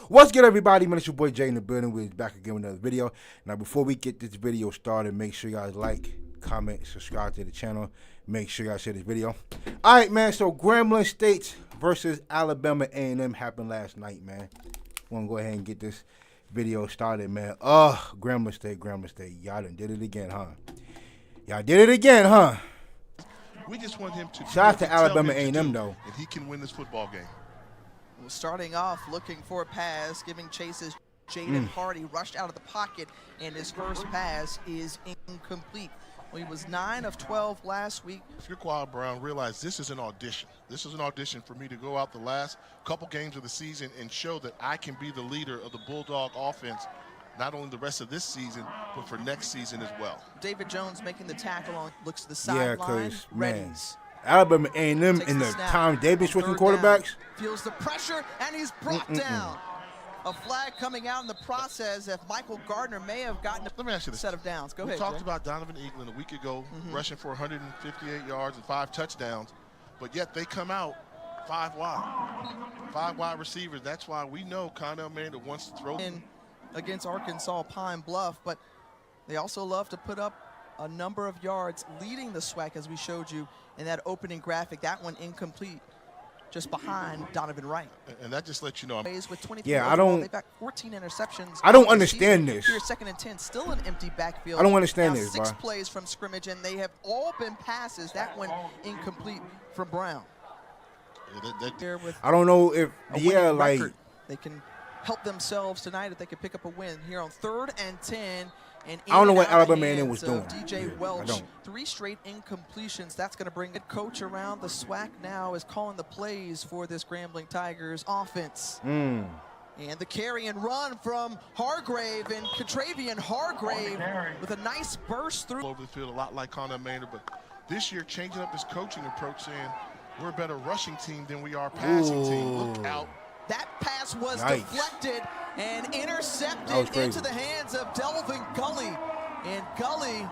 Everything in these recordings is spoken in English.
What's good, everybody? Man, it's your boy Jay in the building. We're back again with another video. Now, before we get this video started, make sure you guys like, comment, subscribe to the channel. Make sure you guys share this video. All right, man. So, Grambling State versus Alabama A&M happened last night, man. Want to go ahead and get this video started, man. Grambling State. Y'all done did it again, huh? Y'all did it again, huh? We just want him to. Shout out to Alabama A&M, though. And he can win this football game. Well, starting off looking for a pass, giving chases. Jaden Hardy rushed out of the pocket, and his first pass is incomplete. Well, he was 9 of 12 last week. If you're Quad Brown, realize this is an audition. This is an audition for me to go out the last couple games of the season and show that I can be the leader of the Bulldog offense, not only the rest of this season, but for next season as well. David Jones making the tackle on, looks to the sideline, readies. Alabama A&M in the time they've been switching quarterbacks. Feels the pressure, and he's brought down. A flag coming out in the process if Michael Gardner may have gotten a set of downs. Go ahead, We talked Jay. about Donovan Eaglin a week ago, rushing for 158 yards and 5 touchdowns, but yet they come out 5 wide. 5 wide receivers. That's why we know Connell Mander wants to throw in against Arkansas Pine Bluff, but they also love to put up a number of yards leading the SWAC, as we showed you in that opening graphic. That one incomplete, just behind Donovan Wright. And that just lets you know. With 23 Yeah, overall, they've got 14 interceptions. I don't understand this. Here's 2nd and 10, still an empty backfield. I don't understand now this, 6 bro. plays from scrimmage, and they have all been passes. That one incomplete from Brown. I don't know if, like, they can help themselves tonight if they can pick up a win here on 3rd and 10. And I don't know what Alabama A&M was doing. DJ Welch, 3 straight incompletions. That's going to bring the coach around the SWAC now is calling the plays for this Grambling Tigers offense. And the carry and run from Hargrave, and Contravian Hargrave with a nice burst through. Over the field, a lot like Connell Mander, but this year changing up his coaching approach, saying we're a better rushing team than we are passing team. Look out. That pass was deflected and intercepted into the hands of Delvin Gully. And Gully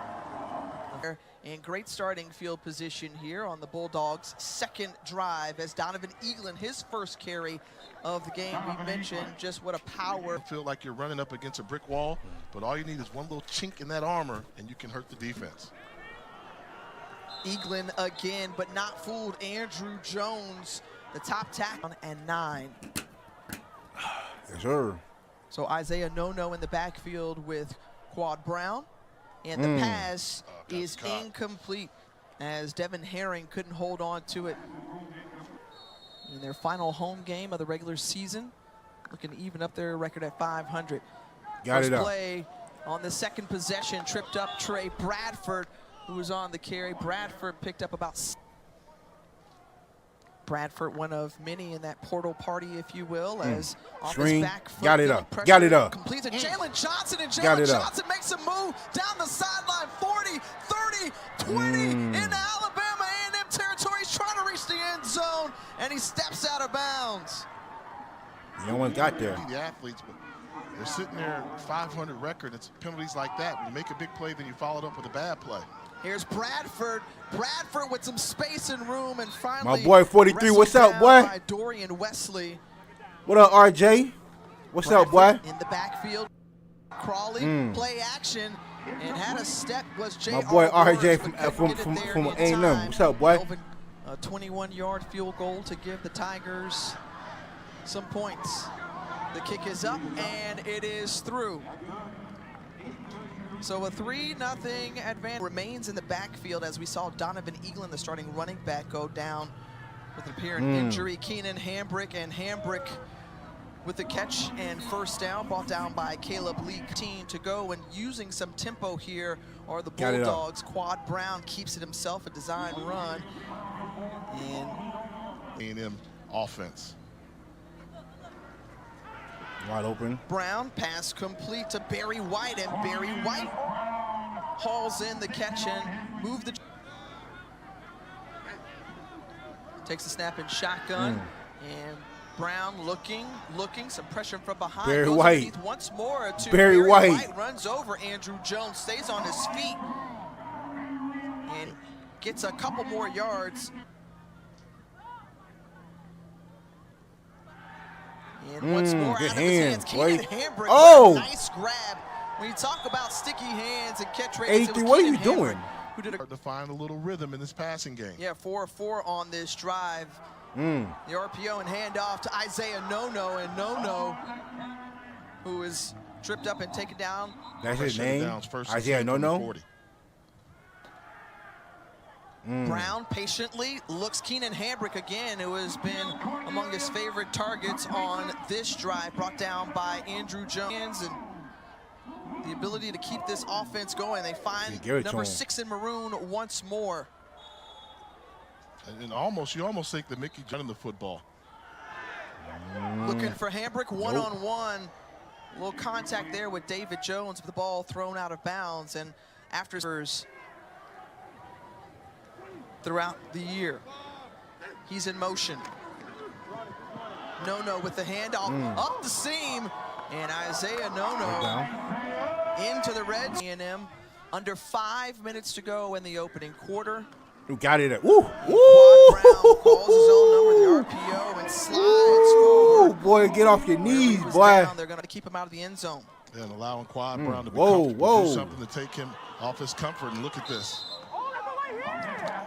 in great starting field position here on the Bulldogs' 2nd drive as Donovan Eaglin, his first carry of the game. We mentioned just what a power. You feel like you're running up against a brick wall, but all you need is one little chink in that armor and you can hurt the defense. Eaglin again, but not fooled. Andrew Jones, the top tackle, and 9. Yes, sir. So Isaiah Nono in the backfield with Quad Brown, and the pass is incomplete as Devin Herring couldn't hold on to it in their final home game of the regular season, looking to even up their record at 500. First play on the 2nd possession, tripped up Trey Bradford, who was on the carry. Bradford picked up about Bradford, one of many in that portal party, if you will, as off his back foot, got it up. Completes it. Jalen Johnson, and Jalen Johnson makes a move down the sideline, 40, 30, 20 into Alabama A&M territory. He's trying to reach the end zone, and he steps out of bounds. No one got there. The athletes, but they're sitting there 500 record. It's penalties like that. When you make a big play, then you follow it up with a bad play. Here's Bradford. Bradford with some space and room, and finally my boy 43, what's up, boy? By Dorian Wesley. What up, RJ? What's Bradford up, boy? In the backfield, Crawley, play action, and had a step was J.R. My boy RJ from A&M. What's up, boy? A 21-yard field goal to give the Tigers some points. The kick is up, and it is through. So a 3-0 advantage remains in the backfield as we saw Donovan Eaglin, the starting running back, go down with an apparent injury. Keenan Hambrick, and Hambrick with the catch and first down, brought down by Caleb Leak. Team to go, and using some tempo here are the Bulldogs. Quad Brown keeps it himself, a design run. And A&M offense. Wide open. Brown, pass complete to Barry White, and Barry White hauls in the catch and move the. Takes the snap in shotgun, and Brown looking, some pressure from behind. Barry goes White. Once more to Barry White runs over Andrew Jones, stays on his feet, and gets a couple more yards. And once more good out of his hands, hands, boy. Keenan Hambrick. Oh! Nice grab. When you talk about sticky hands and catch rates, 83, what are you doing? Who did Hard to find a little rhythm in this passing game. Yeah, 4-4 on this drive. The RPO and handoff to Isaiah Nono, and Nono, who is tripped up and taken down. That's his name? First Isaiah Nono? Brown patiently looks Keenan Hambrick again, who has been among his favorite targets on this drive, brought down by Andrew Jones. And the ability to keep this offense going. They find number 6 in maroon once more. And you almost think that Mickey running the football. Looking for Hambrick one-on-one. A little contact there with David Jones with the ball thrown out of bounds. And after throughout the year, he's in motion. Nono with the handoff up the seam. And Isaiah Nono into the red. A&M under 5 minutes to go in the opening quarter. Who got it? Woo! Quad Brown calls his own number, the RPO, and slides forward. Oh boy, get off your knees, boy. They're going to keep him out of the end zone. And allowing Quad Brown to be comfortable, do something to take him off his comfort. And look at this.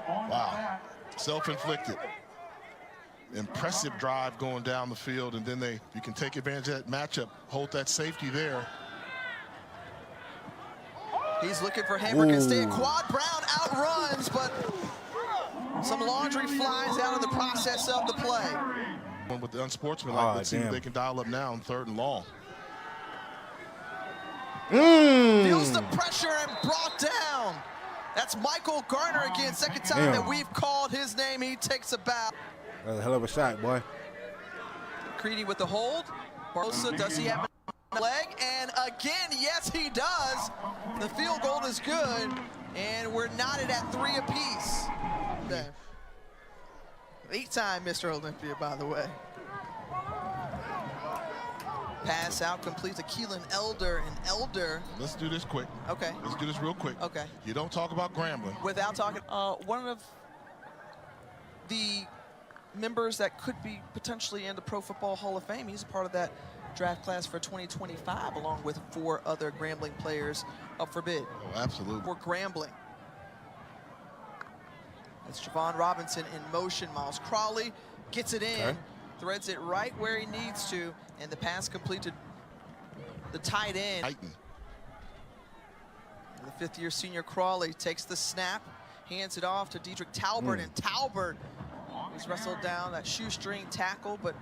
Wow. Self-inflicted. Impressive drive going down the field, and then you can take advantage of that matchup, hold that safety there. He's looking for Hambrick instead. Quad Brown outruns, but some laundry flies out of the process of the play. With the unsportsmanlike, let's see if they can dial up now on 3rd and long. Feels the pressure and brought down. That's Michael Garner again, second time that we've called his name. He takes a bow. That's a hell of a shot, boy. Creedy with the hold. Barbosa, does he have a leg? And again, yes, he does. The field goal is good, and we're knotted at 3 apiece. 8-time Mr. Olympia, by the way. Pass out complete to Keelan Elder, and Elder. Let's do this quick. Okay. Let's do this real quick. Okay. You don't talk about Grambling. Without talking, one of the members that could be potentially in the Pro Football Hall of Fame. He's a part of that draft class for 2025, along with 4 other Grambling players up for bid. Oh, absolutely. For Grambling. It's Javon Robinson in motion. Miles Crawley gets it in, threads it right where he needs to, and the pass completed the tight end. The 5th-year senior Crawley takes the snap, hands it off to Dedrick Talbert, and Talbert is wrestled down that shoestring tackle, but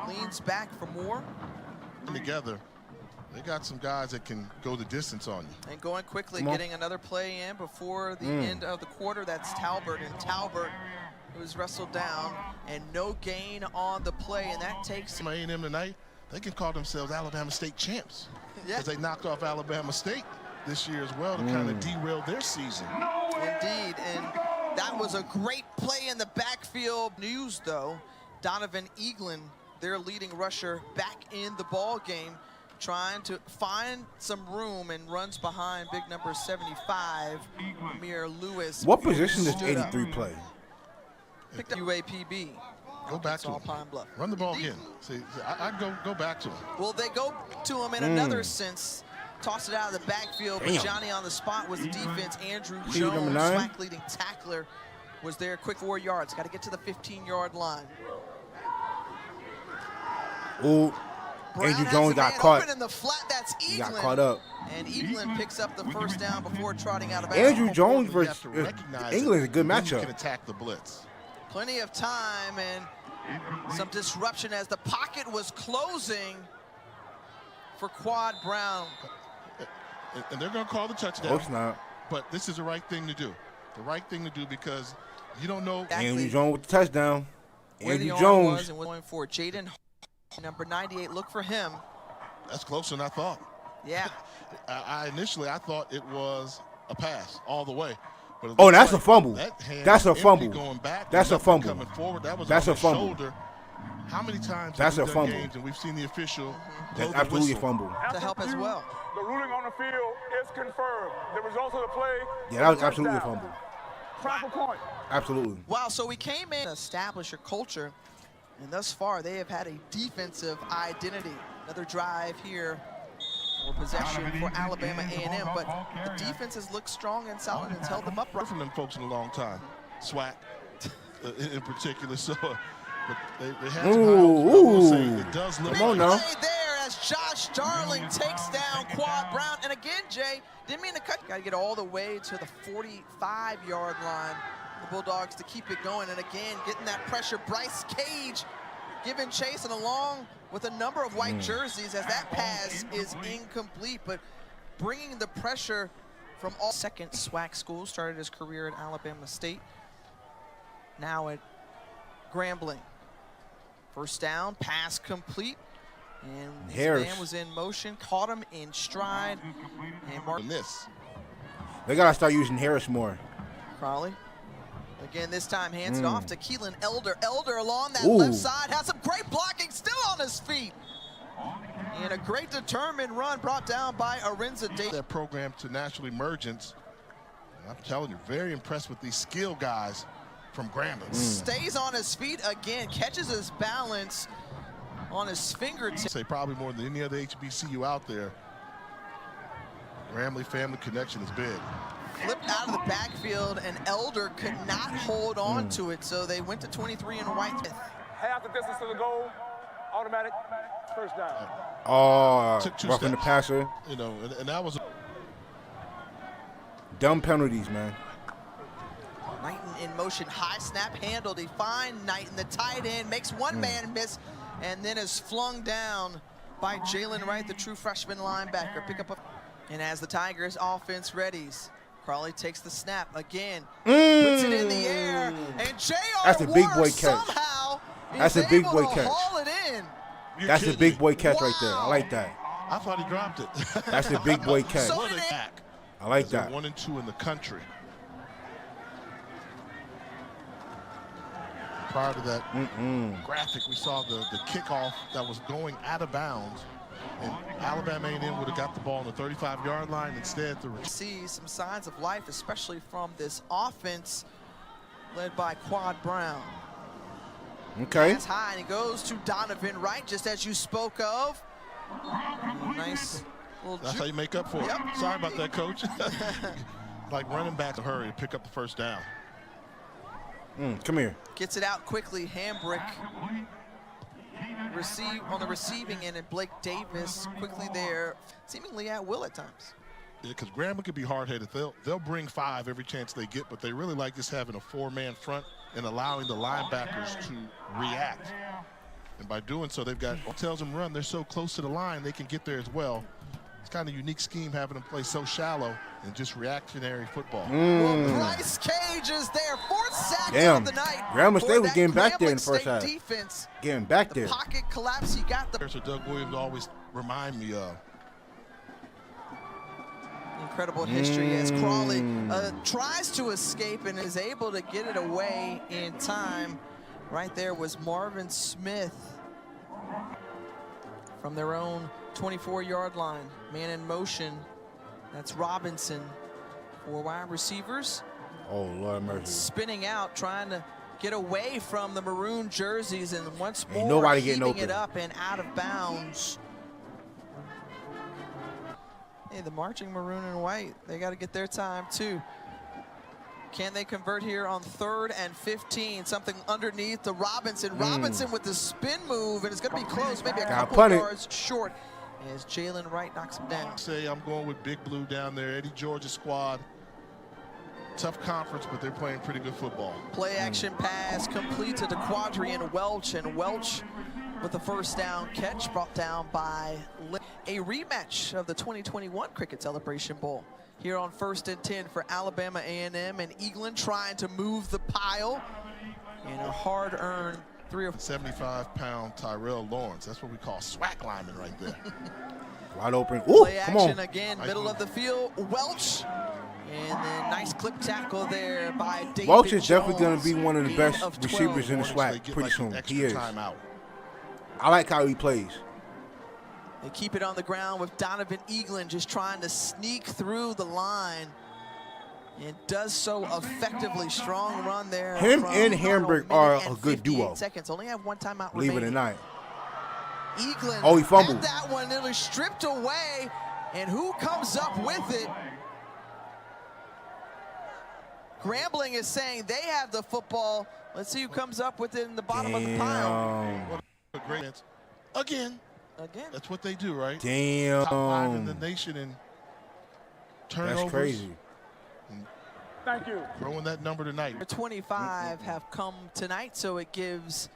leans back for more. Together, they got some guys that can go the distance on you. And going quickly, getting another play in before the end of the quarter. That's Talbert, and Talbert was wrestled down, and no gain on the play, and that takes A&M tonight. They can call themselves Alabama State champs because they knocked off Alabama State this year as well to kind of derail their season. Indeed, and that was a great play in the backfield. News, though, Donovan Eaglin, their leading rusher, back in the ball game, trying to find some room and runs behind big number 75, Amir Lewis. What position does 83 play? Picked up UAPB. Go back to him. Pine Bluff. Run the ball again. See, I'd go back to him. Well, they go to him in another sense. Toss it out of the backfield, but Johnny on the spot was the defense. Andrew Jones, SWAC leading tackler, was there. Quick 4 yards. Got to get to the 15-yard line. Ooh, Andrew Jones got caught. In the flat, that's Eaglin. He got caught up. And Eaglin picks up the first down before trotting out of bounds. Andrew Jones versus England is a good matchup. You can attack the blitz. Plenty of time and some disruption as the pocket was closing for Quad Brown. And they're going to call the touchdown. Oh, it's not. But this is the right thing to do. The right thing to do because you don't know. Andrew Jones with the touchdown. Andrew Jones. Was and going for Jaden, number 98. Look for him. That's closer than I thought. Yeah. Initially I thought it was a pass all the way. But oh, that's a fumble. That's a fumble. Going back, that's a fumble. Coming forward. That was that's on a fumble. Shoulder. How many times that's have a we done fumble. games and we've seen the official that's absolutely a fumble. To help as well. The ruling on the field is confirmed. The results of the play. Yeah, that was absolutely a fumble. Proper point. Absolutely. Wow, so we came in to establish a culture, And thus far, they have had a defensive identity. Another drive here for possession for Alabama A&M, but the defense has looked strong and solid and has held them upright. From them folks in a long time, SWAC in particular. So, but they had to. I will say it does look. Come on now. There as Josh Darling takes down Quad Brown, and again, Jay didn't mean to cut. Got to get all the way to the 45-yard line. The Bulldogs to keep it going, and again getting that pressure. Bryce Cage giving chase and along with a number of white jerseys as that pass is incomplete, but bringing the pressure from all. Second SWAC school, started his career at Alabama State, now at Grambling. First down, pass complete, and his man was in motion, caught him in stride, and Martin. They gotta start using Harris more. Crawley. Again, this time hands it off to Keelan Elder. Elder along that left side has some great blocking, still on his feet. And a great determined run brought down by Arinza Davis. That program to national emergence. And I'm telling you, very impressed with these skill guys from Grambling. Stays on his feet again, catches his balance on his fingertips. Say probably more than any other HBCU out there. Grambling family connection is big. Flipped out of the backfield, and Elder could not hold on to it, so they went to 23 and white. Half the distance to the goal, automatic first down. Roughing the passer. You know, and that was dumb penalties, man. Knighton in motion, high snap handle. They find Knighton, the tight end, makes one man miss, and then is flung down by Jalen Wright, the true freshman linebacker. Pick up a, and as the Tigers offense readies, Crawley takes the snap again, puts it in the air, and J.R. That's a big boy catch. Somehow That's a big boy catch. Haul it in. That's a big boy catch right there. I like that. I thought he dropped it. That's a big boy catch. So I like that. 1 and 2 in the country. Prior to that graphic, we saw the kickoff that was going out of bounds, and Alabama A&M would have got the ball on the 35-yard line. Instead, see some signs of life, especially from this offense led by Quad Brown. Okay. That's high, and he goes to Donovan Wright, just as you spoke of. Nice little That's how you make up for it. Sorry about that, Coach. Like running back to hurry to pick up the first down. Come here. Gets it out quickly. Hambrick on the receiving end, and Blake Davis quickly there, seemingly at will at times. Yeah, because Grambling could be hard-headed. They'll bring 5 every chance they get, but they really like just having a 4-man front and allowing the linebackers to react. And by doing so, they've got what tells them run. They're so close to the line, they can get there as well. It's kind of a unique scheme having them play so shallow and just reactionary football. Well, Bryce Cage is there, 4th sack of the night. Grambling State was getting back there in the first half. Defense. Getting back there. Pocket collapse, he got the. So Doug Williams always remind me of. Incredible history as Crawley tries to escape and is able to get it away in time. Right there was Marvin Smith from their own 24-yard line. Man in motion. That's Robinson for wide receivers. Oh, Lord mercy. Spinning out, trying to get away from the maroon jerseys, and once more nobody getting heaving open. it up and out of bounds. Hey, the marching maroon and white, they got to get their time too. Can they convert here on 3rd and 15? Something underneath the Robinson. Robinson with the spin move, and it's going to be close, maybe a couple of yards short as Jalen Wright knocks him down. Say I'm going with Big Blue down there, Eddie George's squad. Tough conference, but they're playing pretty good football. Play action pass completed to Quadrian Welch, and Welch with the first down catch brought down by a rematch of the 2021 Cricket Celebration Bowl. Here on 1st and 10 for Alabama A&M, and Eaglin trying to move the pile in a hard-earned 75-pound Tyrell Lawrence. That's what we call SWAC lineman right there. Wide open. Ooh, play come action on. again, middle of the field. Welch, and then nice clip tackle there by David Welch is Jones. definitely going to be one of the best of receivers in the SWAC pretty soon. He is. I like how he plays. They keep it on the ground with Donovan Eaglin just trying to sneak through the line. and does so effectively. Strong run there. Him and Hambrick are a good duo. Seconds. Only have one timeout Believe it or remaining. not. Eaglin Oh, he fumbled. had that one nearly stripped away, and who comes up with it? Grambling is saying they have the football. Let's see who comes up with it in the bottom of the pile. What a great chance. Again. That's what they do, right? Damn. Top 5 in the nation in turnovers. That's crazy. Thank you. Throwing that number tonight. 25 have come tonight, so it gives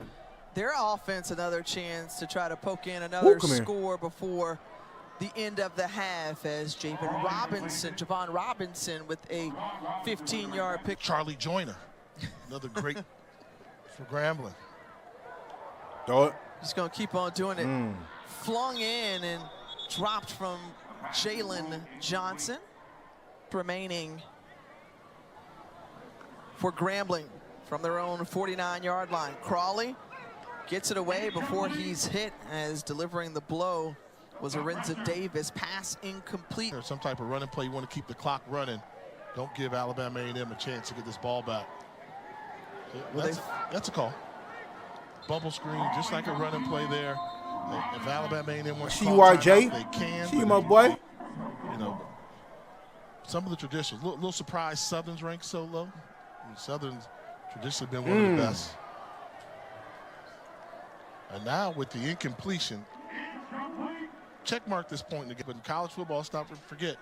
their offense another chance to try to poke in another score before the end of the half, as Javon Robinson with a 15-yard pick. Charlie Joyner, another great for Grambling. Throw it. Just going to keep on doing it. Flung in and dropped from Jalen Johnson. Remaining for Grambling from their own 49-yard line. Crawley gets it away before he's hit, as delivering the blow was Arinza Davis. Pass incomplete. Or some type of running play. You want to keep the clock running. Don't give Alabama A&M a chance to get this ball back. That's a call. Bubble screen, just like a running play there. If Alabama A&M wants to call timeout, they can. See you, my boy. You know, some of the traditions. Little surprise, Southern's ranked so low. I mean, Southern's traditionally been one of the best. And now with the incompletion, check mark this point again. But in college football, stop and forget.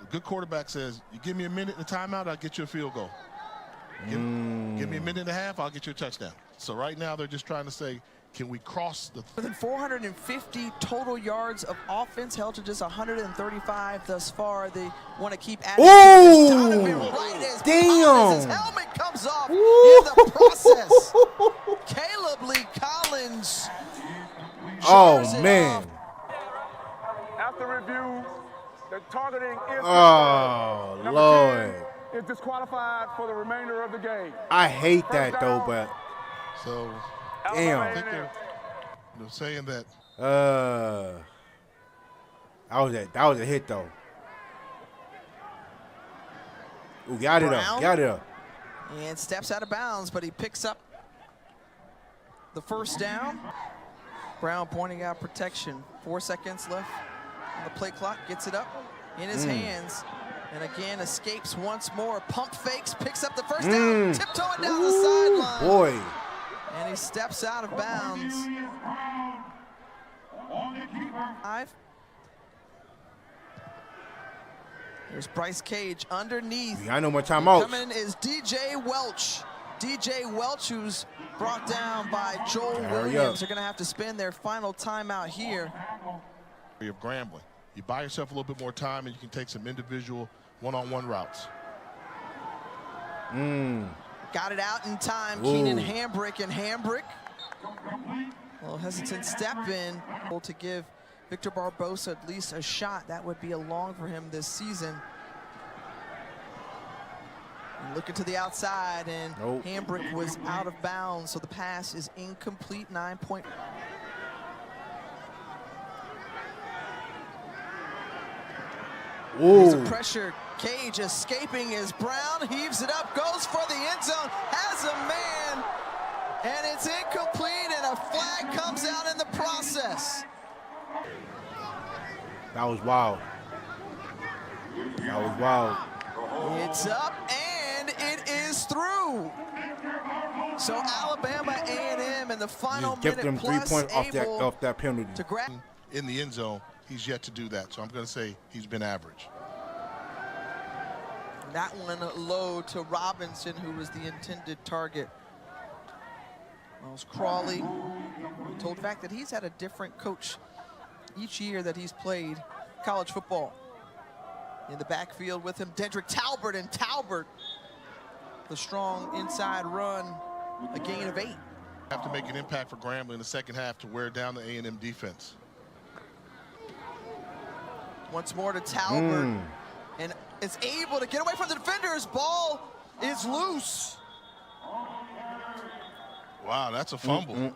A good quarterback says, you give me a minute in the timeout, I'll get you a field goal. Give me a minute and a half, I'll get you a touchdown. So right now they're just trying to say, can we cross the... More than 450 total yards of offense, held to just 135 thus far. They want to keep adding. Oh, damn. His helmet comes off in the process. Caleb Lee Collins. Oh, man. After review, the targeting is Oh, Lord. is disqualified for the remainder of the game. I hate that, though, but... So, damn. I think they're saying that. That was a hit, though. Ooh, got it up. Got it up. And steps out of bounds, but he picks up the first down. Brown pointing out protection. 4 seconds left on the play clock. Gets it up in his hands. And again, escapes once more. Pump fakes, picks up the first down. Tiptoeing down the sideline. Boy. And he steps out of bounds. 5. There's Bryce Cage underneath. I know my timeout. Coming is DJ Welch. DJ Welch, who's brought down by Joel Williams. They're going to have to spend their final timeout here. Of Grambling. You buy yourself a little bit more time and you can take some individual one-on-one routes. Got it out in time. Keenan Hambrick and Hambrick. A little hesitant step in to give Victor Barbosa at least a shot. That would be a long for him this season. And looking to the outside, and Hambrick was out of bounds, so the pass is incomplete. 9-point. There's a pressure. Cage escaping as Brown heaves it up, goes for the end zone, has a man, and it's incomplete, and a flag comes out in the process. That was wild. That was wild. It's up, and it is through. So Alabama A&M in the final minute minute plus 3 points off that penalty. To grab in the end zone. He's yet to do that, so I'm going to say he's been average. that one low to Robinson, who was the intended target. Miles Crawley, told the fact that he's had a different coach each year that he's played college football. In the backfield with him, Dedrick Talbert, and Talbert, the strong inside run, a gain of 8. Have to make an impact for Grambling in the second half to wear down the A&M defense. Once more to Talbert, and is able to get away from the defenders. Ball is loose. Wow, that's a fumble.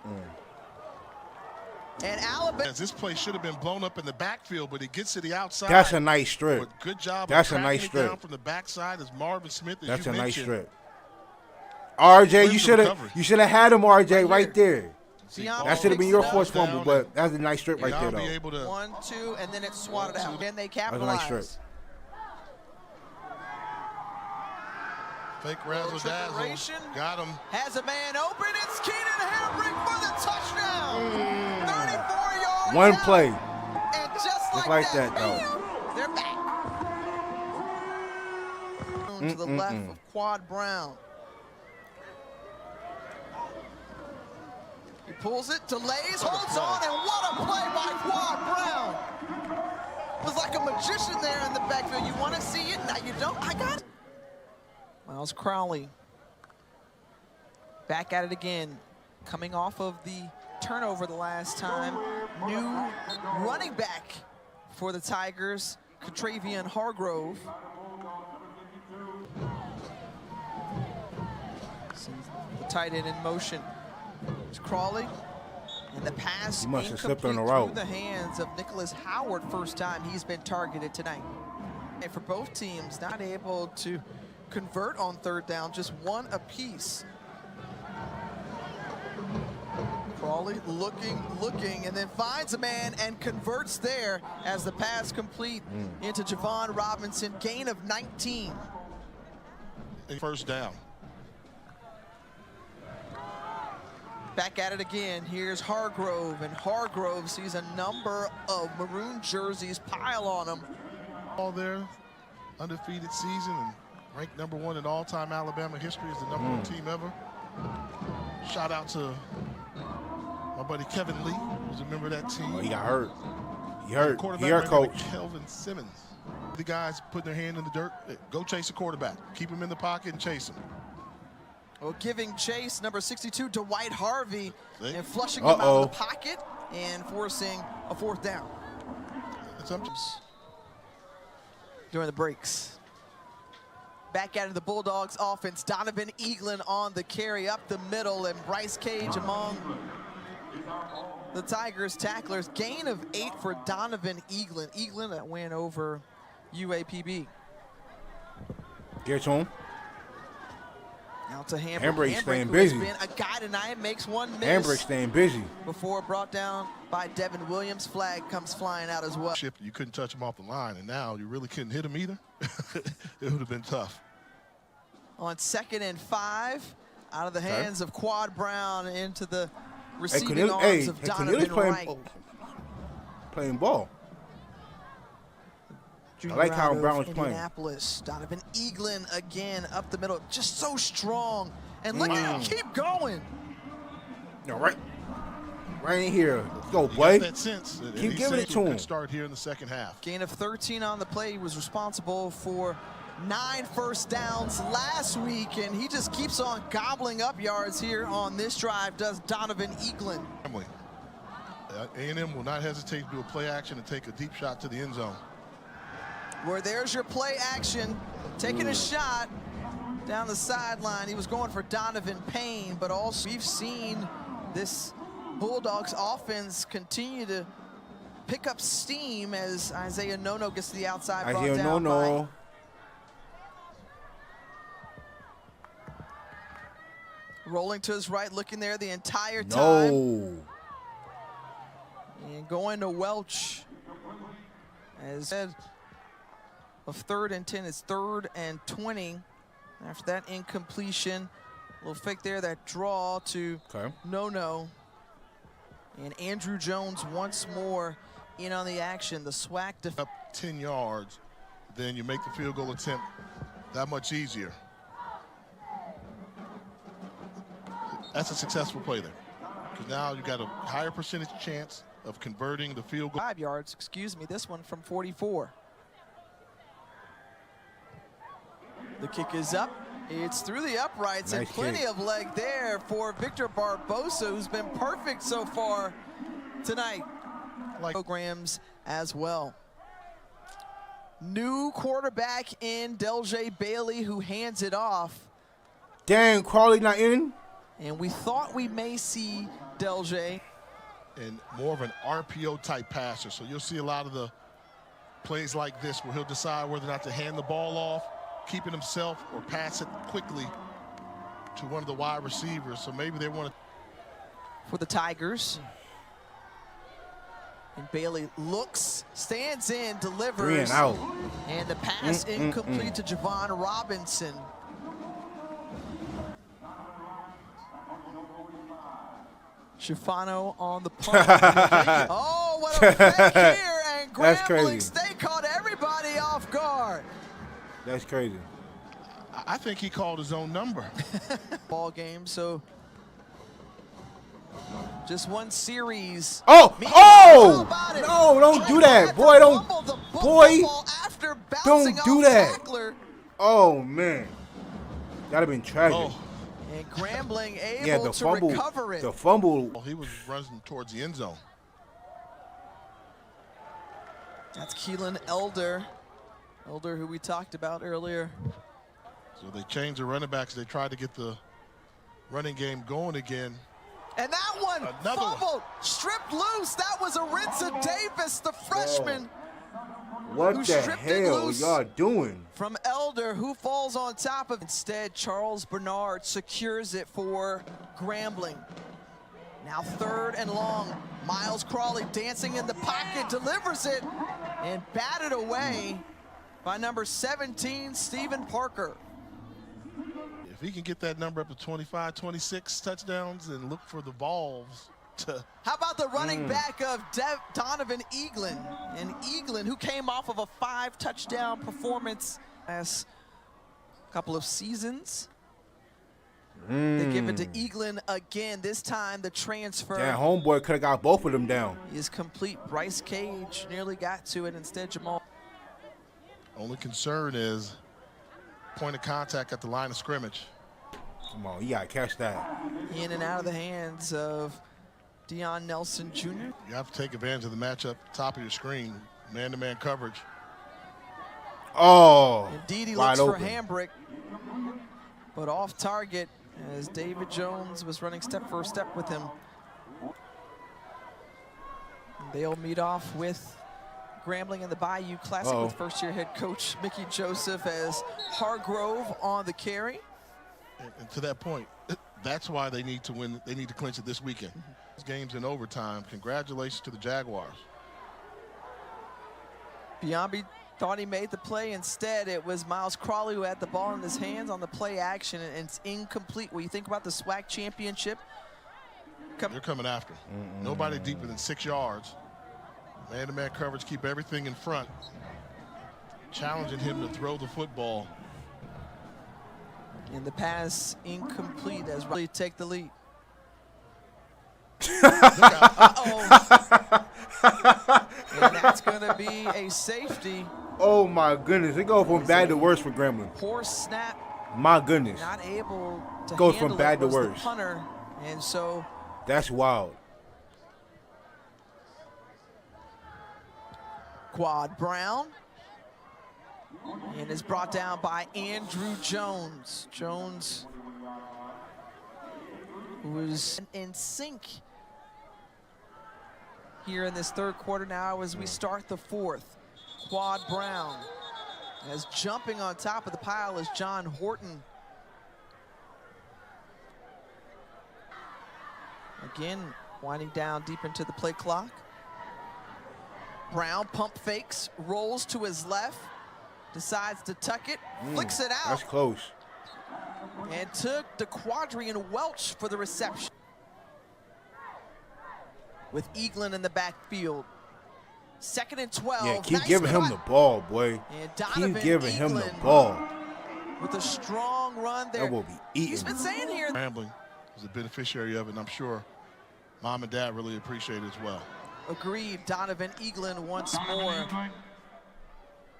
And Alabama. This play should have been blown up in the backfield, but it gets to the outside. That's a nice strip. But good job. That's of a nice tracking it strip. down from the backside as Marvin Smith. As That's you a nice mentioned. strip. RJ, you should have had him, RJ, right there. That should have been your forced fumble, but that's a nice strip right there, though. 1, 2, and then it's swatted out. And they That's a capitalize. nice strip. Fake razzle dazzle. Got him. Has a man open. It's Keenan Hambrick for the touchdown. 34 yards. One out. play. And just like that, bam, though. they're back. To the left of Quad Brown. He pulls it, delays, holds on, and what a play by Quad Brown. It was like a magician there in the backfield. You want to see it? Now you don't. I got it. Miles Crowley back at it again, coming off of the turnover the last time. New running back for the Tigers, Contravian Hargrove. Sends the tight end in motion. It's Crawley, and the pass He must have slipped on the incomplete route. through the hands of Nicholas Howard. First time he's been targeted tonight. And for both teams, not able to convert on third down, just one apiece. Crawley looking, and then finds a man and converts there as the pass complete into Javon Robinson. Gain of 19. First down. Back at it again. Here's Hargrove, and Hargrove sees a number of maroon jerseys pile on him. All there, undefeated season, and ranked #1 in all-time Alabama history as the #1 team ever. Shout out to my buddy Kevin Lee, who's a member of that team. Oh, he got hurt. He hurt. Quarterback He hurt, right there, coach. Kelvin Simmons. The guys putting their hand in the dirt. Go chase the quarterback. Keep him in the pocket and chase him. Well, giving chase, number 62, Dwight Harvey, See? and flushing him out of the pocket and forcing a fourth down. During the breaks. Back out of the Bulldogs offense, Donovan Eaglin on the carry up the middle, and Bryce Cage among the Tigers tacklers. Gain of 8 for Donovan Eaglin. Eaglin that went over UAPB. Get to him. Now to Hambrick. Hambrick staying who busy. has been a guy tonight, makes one miss. Hambrick staying busy. Before brought down by Devin Williams. Flag comes flying out as well. You couldn't touch him off the line, and now you really couldn't hit him either. It would have been tough. On 2nd and 5, out of the hands of Quad Brown into the receiving arms of Donovan Wright. Playing ball. Junior I like how out of Brown was playing. Indianapolis. Donovan Eaglin again up the middle, just so strong. And look at him keep going. No, right in here. Let's go, He boy. got that sense. Keep giving it to him. Could start here in the second half. Gain of 13 on the play. He was responsible for 9 first downs last week, and he just keeps on gobbling up yards here on this drive, does Donovan Eaglin. A&M will not hesitate to do a play action and take a deep shot to the end zone. Where there's your play action, taking a shot down the sideline. He was going for Donovan Payne, but also we've seen this Bulldogs offense continue to pick up steam as Isaiah Nono gets to the outside. Isaiah Nono. Rolling to his right, looking there the entire time. No. And going to Welch. As said, of 3rd and 10, it's 3rd and 20. After that incompletion, a little fake there, that draw to Nono. And Andrew Jones once more in on the action. The SWAC up 10 yards, then you make the field goal attempt that much easier. That's a successful play there. Because now you got a higher percentage chance of converting the field goal. 5 yards, excuse me, this one from 44. The kick is up. It's through the uprights, nice and plenty kick. of leg there for Victor Barbosa, who's been perfect so far tonight. Programs as well. New quarterback in Deljay Bailey, who hands it off. Dang, Crawley not in? And we thought we may see Deljay. and more of an RPO type passer. So you'll see a lot of the plays like this where he'll decide whether or not to hand the ball off, keep it himself, or pass it quickly to one of the wide receivers. So maybe they want to. For the Tigers. And Bailey looks, stands in, delivers. 3 and out. And the pass incomplete to Javon Robinson. Schifano on the punt. Oh, what a fake here. And Grambling State caught everybody off guard. That's crazy. I think he called his own number. Ball game, so just one series. Oh, no, don't do that. Boy, don't do that. Tackler. Oh, man. That'd have been tragic. Oh. And Grambling able to recover it. The fumble. He was running towards the end zone. That's Keelan Elder. Elder, who we talked about earlier. So they changed the running backs. They tried to get the running game going again. And that one fumbled, stripped loose. That was Arinza Davis, the freshman. What the hell y'all doing? From Elder, who falls on top of it. Instead, Charles Bernard secures it for Grambling. Now 3rd and long. Miles Crawley dancing in the pocket, delivers it, and batted away by number 17, Stephen Parker. If he can get that number up to 25, 26 touchdowns and look for the balls to... How about the running back of Donovan Eaglin? And Eaglin, who came off of a 5-touchdown performance last couple of seasons. They give it to Eaglin again. This time the transfer. Yeah, homeboy could have got both of them down. Is complete. Bryce Cage nearly got to it. Instead, Jamal. Only concern is point of contact at the line of scrimmage. Come on, you gotta catch that. In and out of the hands of Deion Nelson Jr. You have to take advantage of the matchup top of your screen. Man-to-man coverage. Oh, indeed, he looks for Hambrick, but off target as David Jones was running step for step with him. They'll meet off with Grambling in the Bayou Classic with first-year head coach Mickey Joseph as Hargrove on the carry. And to that point, that's why they need to win. They need to clinch it this weekend. This game's in overtime. Congratulations to the Jaguars. Biombi thought he made the play. Instead, it was Miles Crawley who had the ball in his hands on the play action, and it's incomplete. When you think about the SWAC championship, they're coming after him. Nobody deeper than 6 yards. Man-to-man coverage, keep everything in front. Challenging him to throw the football. And the pass incomplete as Riley take the lead. And that's going to be a safety. Oh my goodness, it goes from bad to worse for Grambling. Poor snap. My goodness. Not able to goes from bad to worse. The punter, and so that's wild. Quad Brown. And is brought down by Andrew Jones. Jones, who was in sync here in this 3rd quarter now as we start the 4th. Quad Brown, as jumping on top of the pile is John Horton. Again, winding down deep into the play clock. Brown pump fakes, rolls to his left, decides to tuck it, flicks it out. That's close. And took DeQuadrian Welch for the reception. With Eaglin in the backfield. 2nd and 12. Yeah, keep giving him the ball, boy. Keep giving him the ball. With a strong run there. That will be eating. He's been saying here. Grambling is a beneficiary of it, and I'm sure Mom and Dad really appreciate it as well. Agreed. Donovan Eaglin once more.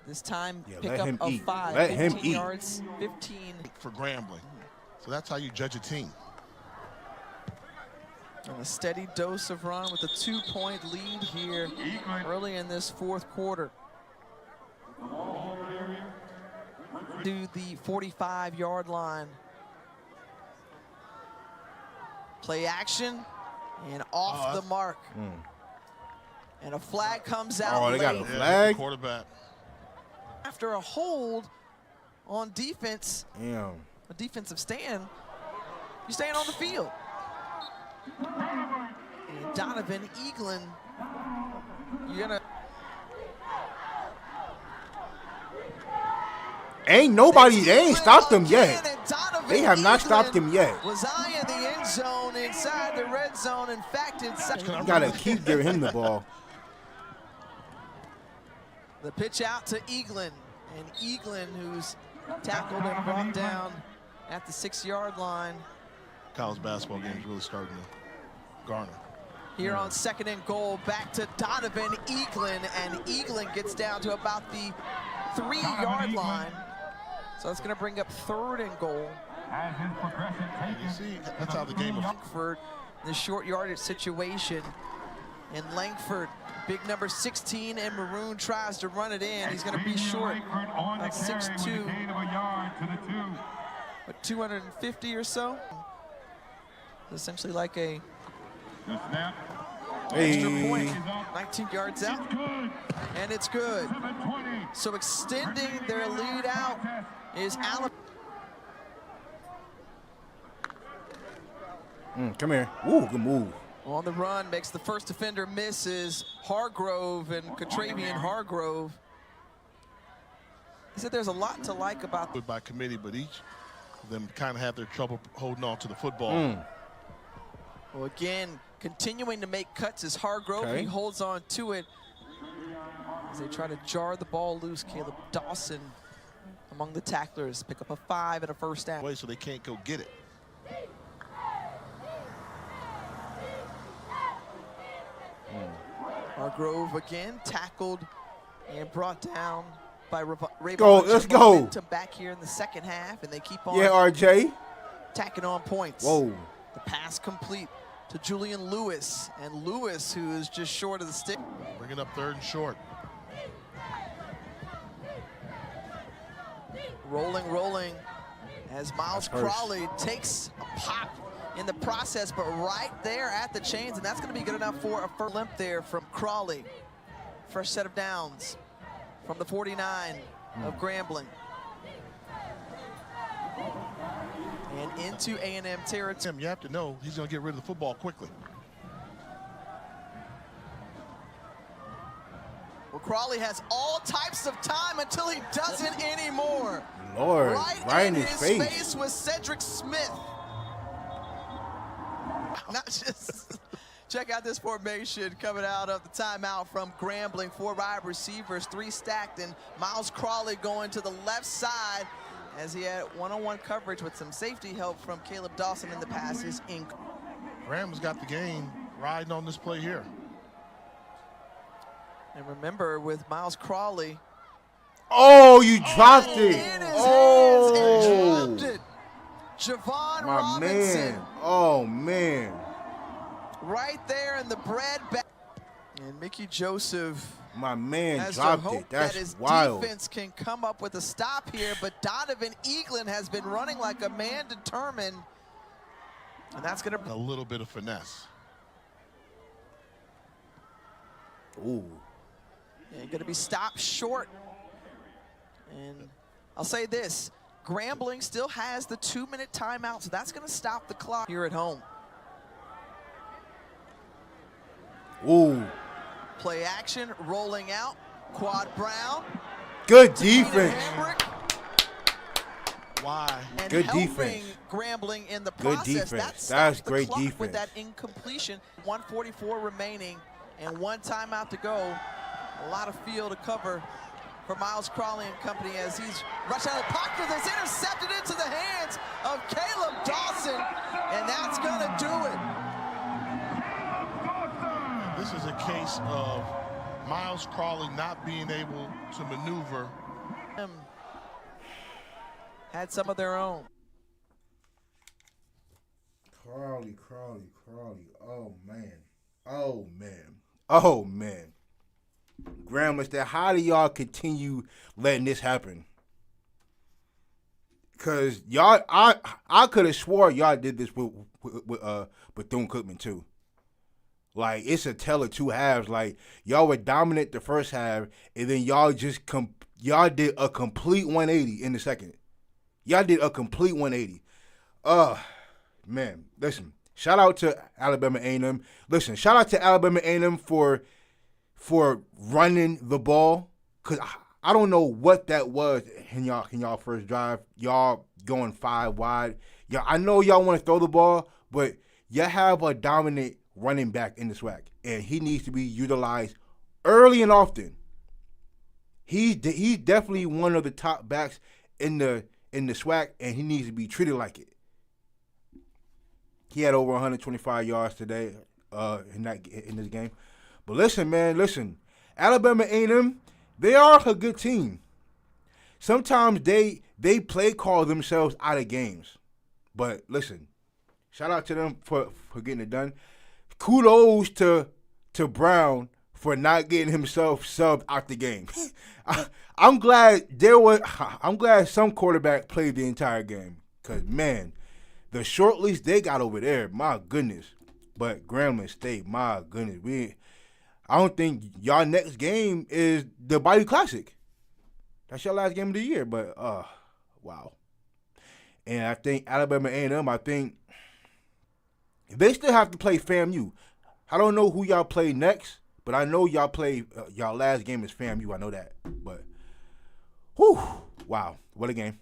This time, pick up of 5. Let 15 him yards, 15. For Grambling. So that's how you judge a team. And a steady dose of run with a 2-point lead here early in this 4th quarter. To the 45-yard line. Play action. And off the mark. And a flag comes out. Oh, they got a late. flag? Yeah, quarterback. After a hold on defense, Damn. a defensive stand, you're staying on the field. And Donovan Eaglin, you're gonna. Ain't nobody, they ain't stopped them Again, yet. and Donovan They have not Eaglin stopped him yet. Was eyeing the end zone inside the red zone. In fact, inside. You gotta keep giving him the ball. The pitch out to Eaglin, and Eaglin, who's tackled and brought down at the 6-yard line. College basketball games really starting to garner. Here on 2nd and goal, back to Donovan Eaglin, and Eaglin gets down to about the 3-yard line. So that's going to bring up 3rd and goal. And you see, that's how the game of Langford, the short yardage situation. And Langford, big number 16 in maroon, tries to run it in. He's going to be short at 6'2", but 250 or so. Essentially like a extra point, 19 yards out, and it's good. So extending their lead out is Alabama. Come here. Ooh, good move. On the run, makes the first defender miss is Hargrove, and Catravian Hargrove. He said there's a lot to like about by committee, but each of them kind of have their trouble holding on to the football. Well, again, continuing to make cuts is Hargrove. Okay. He holds on to it as they try to jar the ball loose. Caleb Dawson among the tacklers, pick up a 5 and a first down. So they can't go get it. Hargrove again tackled and brought down by Ray. Go, let's go. Momentum back here in the second half, and they keep on Yeah, RJ. tacking on points. Whoa. The pass complete to Julian Lewis, and Lewis, who is just short of the stick. Bringing up 3rd and short. Rolling, as Miles That's first. Crawley takes a pop in the process, but right there at the chains, and that's going to be good enough for a first limp there from Crawley. First set of downs from the 49 of Grambling. And into A&M territory. You have to know he's going to get rid of the football quickly. Well, Crawley has all types of time until he doesn't anymore. Lord, right in his face. face. Was Cedric Smith. Not just check out this formation coming out of the timeout from Grambling. 4 wide receivers, 3 stacked, and Miles Crawley going to the left side as he had one-on-one coverage with some safety help from Caleb Dawson in the passes. Rams got the game riding on this play here. And remember, with Miles Crawley. Oh, you dropped it. In his Oh. hands and dropped it. Javon My Robinson. man. Oh, man. Right there in the bread bag. And Mickey Joseph My man has to dropped hope it. That's that his wild. defense can come up with a stop here, but Donovan Eaglin has been running like a man determined. And that's going to A little bit of finesse. Ooh. going to be stopped short. And I'll say this, Grambling still has the 2-minute timeout, so that's going to stop the clock here at home. Ooh. Play action, rolling out, Quad Brown. Good Keenan defense. Hambrick, Why? and Good helping defense. Grambling in the Good process. defense. That That's stops the great clock defense. with that incompletion. 1:44 remaining and 1 timeout to go. A lot of field to cover for Miles Crawley and company as he's rushed out of the pocket. That's intercepted into the hands of Caleb Dawson, and that's going to do it. This is a case of Miles Crawley not being able to maneuver. Had some of their own. Crawley. Oh, man. Oh, man. Grambling, how do y'all continue letting this happen? Because y'all, I could have swore y'all did this with Bethune-Cookman, too. Like, it's a tale of two halves. Like, y'all were dominant the first half, and then y'all just y'all did a complete 180 in the second. Y'all did a complete 180. Man, listen. Shout out to Alabama A&M. Listen, shout out to Alabama A&M for running the ball, because I don't know what that was in y'all first drive. Y'all going 5 wide. Yeah, I know y'all want to throw the ball, but y'all have a dominant running back in the SWAC, and he needs to be utilized early and often. He's definitely one of the top backs in the SWAC, and he needs to be treated like it. He had over 125 yards today in this game. But listen, man, Alabama A&M, they are a good team. Sometimes they play call themselves out of games. But listen, shout out to them for getting it done. Kudos to Brown for not getting himself subbed out the game. I'm glad some quarterback played the entire game. Because, man, the short leash they got over there, my goodness. But Grambling State, my goodness. I don't think y'all next game is the Bayou Classic. That's your last game of the year. But, wow. And I think Alabama A&M, they still have to play FAMU. I don't know who y'all play next, but I know y'all play, y'all last game is FAMU. I know that. But, whew, wow, what a game.